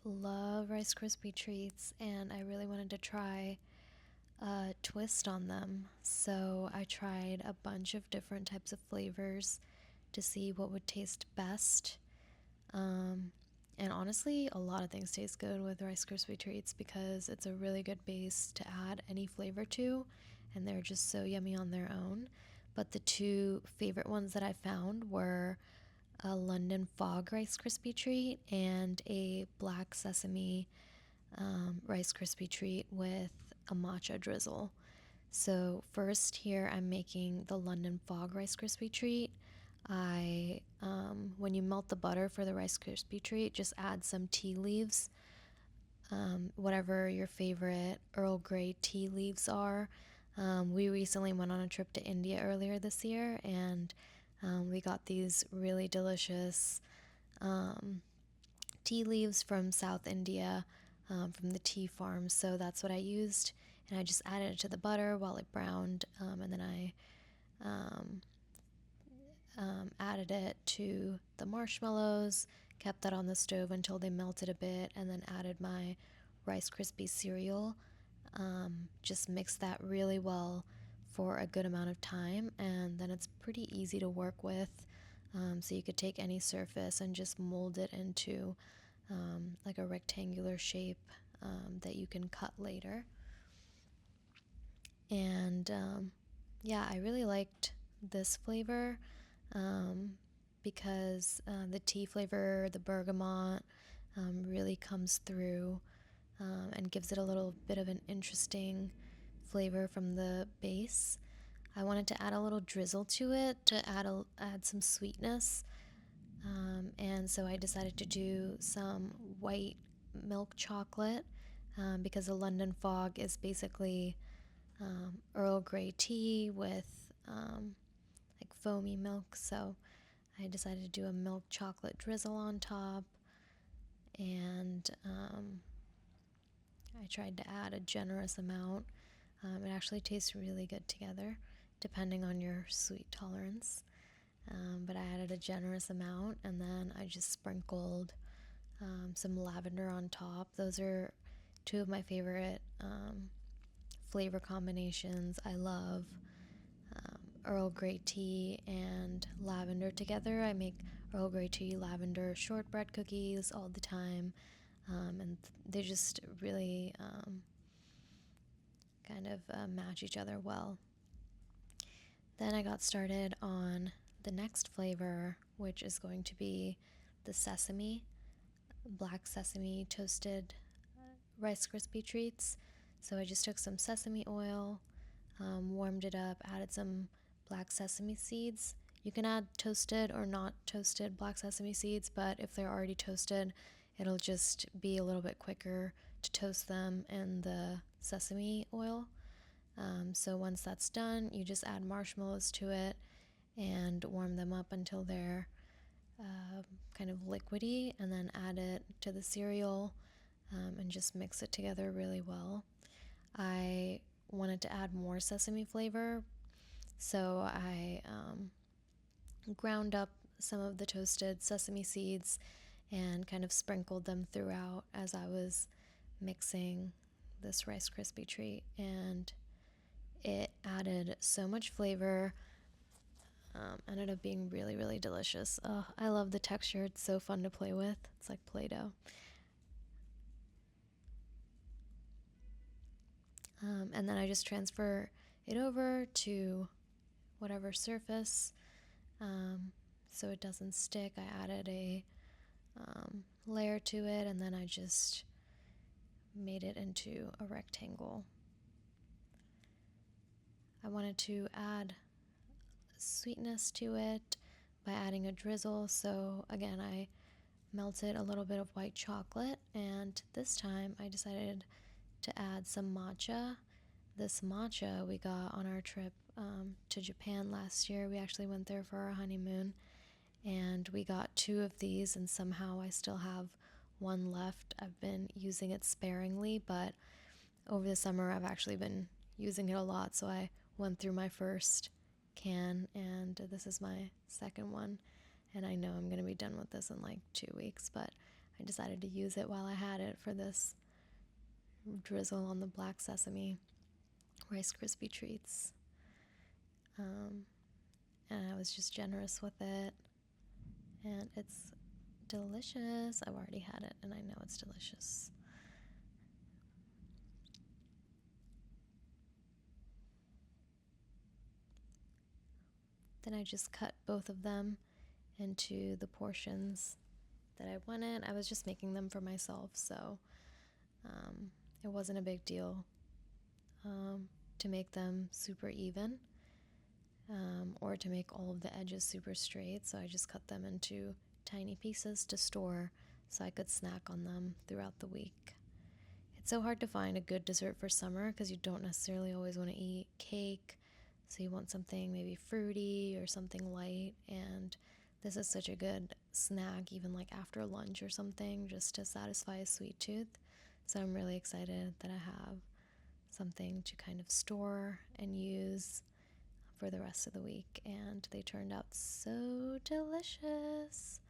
love Rice Krispie treats, and I really wanted to try a twist on them. So I tried a bunch of different types of flavors to see what would taste best. Um, and honestly, a lot of things taste good with Rice Krispie treats because it's a really good base to add any flavor to, and they're just so yummy on their own. But the two favorite ones that I found were a London Fog Rice Krispie treat and a black sesame Rice Krispie treat with a matcha drizzle. So first here I'm making the London Fog Rice Krispie treat. When you melt the butter for the Rice Krispie treat, just add some tea leaves, whatever your favorite Earl Grey tea leaves are. We recently went on a trip to India earlier this year, and we got these really delicious um, tea leaves from South India, from the tea farm. So that's what I used, and I just added it to the butter while it browned, and then I um, added it to the marshmallows, kept that on the stove until they melted a bit, and then added my Rice Krispie cereal. Just mixed that really well for a good amount of time, and then it's pretty easy to work with. So you could take any surface and just mold it into like a rectangular shape that you can cut later. And yeah, I really liked this flavor because the tea flavor, the bergamot, really comes through and gives it a little bit of an interesting flavor from the base. I wanted to add a little drizzle to it to add some sweetness, and so I decided to do some white milk chocolate because the London Fog is basically Earl Grey tea with like foamy milk. So I decided to do a milk chocolate drizzle on top, and I tried to add a generous amount. It actually tastes really good together, depending on your sweet tolerance. But I added a generous amount, and then I just sprinkled some lavender on top. Those are two of my favorite flavor combinations. I love Earl Grey tea and lavender together. I make Earl Grey tea lavender shortbread cookies all the time, and they just really kind of match each other well. Then I got started on the next flavor, which is going to be the black sesame toasted Rice Krispie treats. So I just took some sesame oil, warmed it up, added some black sesame seeds. You can add toasted or not toasted black sesame seeds, but if they're already toasted, it'll just be a little bit quicker to toast them in the sesame oil. So once that's done, you just add marshmallows to it and warm them up until they're kind of liquidy, and then add it to the cereal and just mix it together really well. I wanted to add more sesame flavor, so I ground up some of the toasted sesame seeds and kind of sprinkled them throughout as I was mixing this Rice Krispie treat, and it added so much flavor. Ended up being really, really delicious. Oh, I love the texture. It's so fun to play with. It's like Play-Doh. And then I just transfer it over to whatever surface so it doesn't stick. I added a layer to it, and then I just made it into a rectangle. I wanted to add sweetness to it by adding a drizzle, so again I melted a little bit of white chocolate, and this time I decided to add some matcha. This matcha we got on our trip to Japan last year. We actually went there for our honeymoon, and we got 2 of these, and somehow I still have one left. I've been using it sparingly, but over the summer I've actually been using it a lot, so I went through my first can, and this is my second one, and I know I'm going to be done with this in like 2 weeks, but I decided to use it while I had it for this drizzle on the black sesame Rice Krispie treats. And I was just generous with it. And it's delicious. I've already had it and I know it's delicious. Then I just cut both of them into the portions that I wanted. I was just making them for myself, so it wasn't a big deal to make them super even or to make all of the edges super straight, so I just cut them into tiny pieces to store so I could snack on them throughout the week. It's so hard to find a good dessert for summer because you don't necessarily always want to eat cake, so you want something maybe fruity or something light, and this is such a good snack even like after lunch or something just to satisfy a sweet tooth. So I'm really excited that I have something to kind of store and use for the rest of the week, and they turned out so delicious.